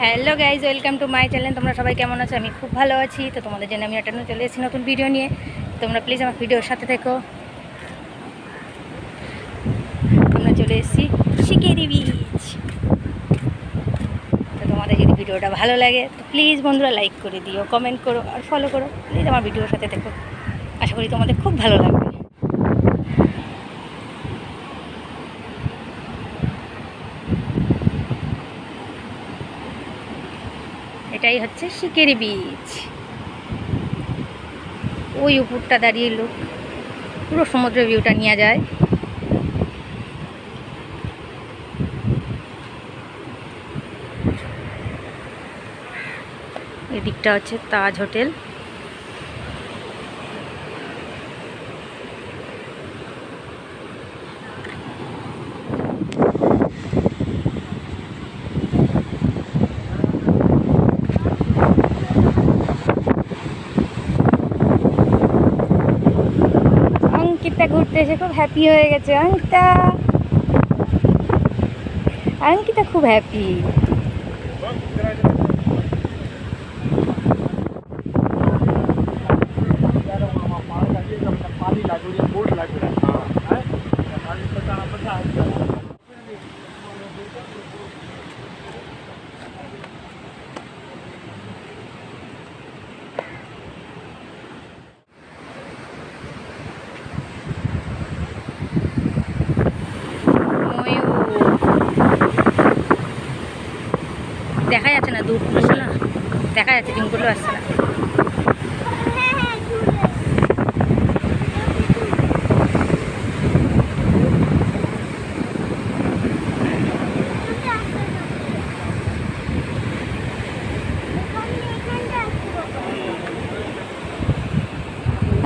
Hello guys, welcome to my channel. তোমরা সবাই কেমন আছো? আমি খুব ভালো আছি। তো তোমাদের জন্য আমি একটা চলে এসেছি নতুন ভিডিও নিয়ে। তোমরা প্লিজ আমার ভিডিওর সাথে থেকো। আমরা চলে এসেছি শিকেরি বিচ। তো তোমাদের যদি ভিডিওটা ভালো লাগে তো প্লিজ বন্ধুরা লাইক করে দিও, কমেন্ট করো আর ফলো করো। প্লিজ আমার ভিডিওর সাথে থেকো, আশা করি তোমাদের খুব ভালো লাগবে। এটাই হচ্ছে শিকেরি বিচ। ওই উপরটা দাঁড়িয়ে লোক পুরো সমুদ্রের ভিউটা নেওয়া যায়। এদিকটা হচ্ছে তাজ হোটেল। অঙ্কিতা ঘুরতে এসে খুব হ্যাপি হয়ে গেছে। অঙ্কিতা খুব হ্যাপি। দেখা যাচ্ছে না, দূর আসছে না, দেখা যাচ্ছে জুম করলেও আসছে না।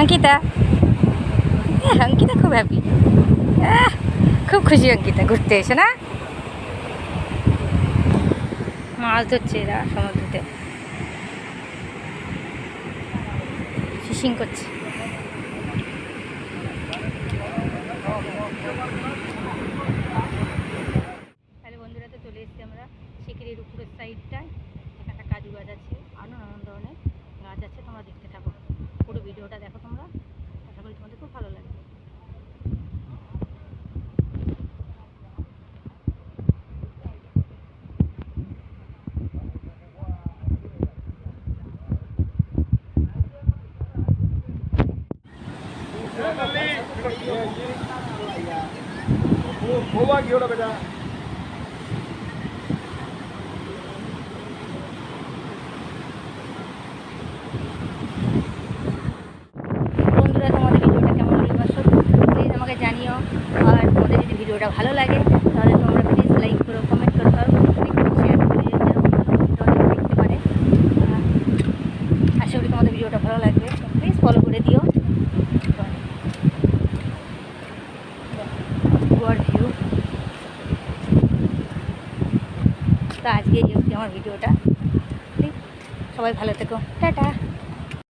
অঙ্কিতা অঙ্কিতা খুব হ্যাপি, খুব খুশি অঙ্কিতা ঘুরতে এসে না। মাছ ধরছে এরা সমুদ্রেতে, ফিশিং করছে। তাহলে বন্ধুরা, তো চলে এসেছি আমরা শিকিরির উপরের সাইডটায়। এখানটা কাজু গাছ আছে, আরও নানান ধরনের গাছ আছে। তোমরা দেখতে থাকো, পুরো ভিডিওটা দেখো তোমরা, আশা করি তোমাদের খুব ভালো লাগবে। বন্ধুরা, তোমাদের ভিডিওটা কেমন লাগলো প্লিজ আমাকে জানিও। আর তোমাদের যদি ভিডিওটা ভালো লাগে তাহলে তোমরা প্লিজ লাইক করো, কমেন্ট করো, কারণ শেয়ার করে যেন দেখতে পারে। আশা করি তোমাদের ভিডিওটা ভালো লাগবে। প্লিজ ফলো করে দিও। গোয়ার ভিউ। তো আজকে এই অবধি আমার ভিডিওটা। প্লিজ সবাই ভালো থেকো, টাটা।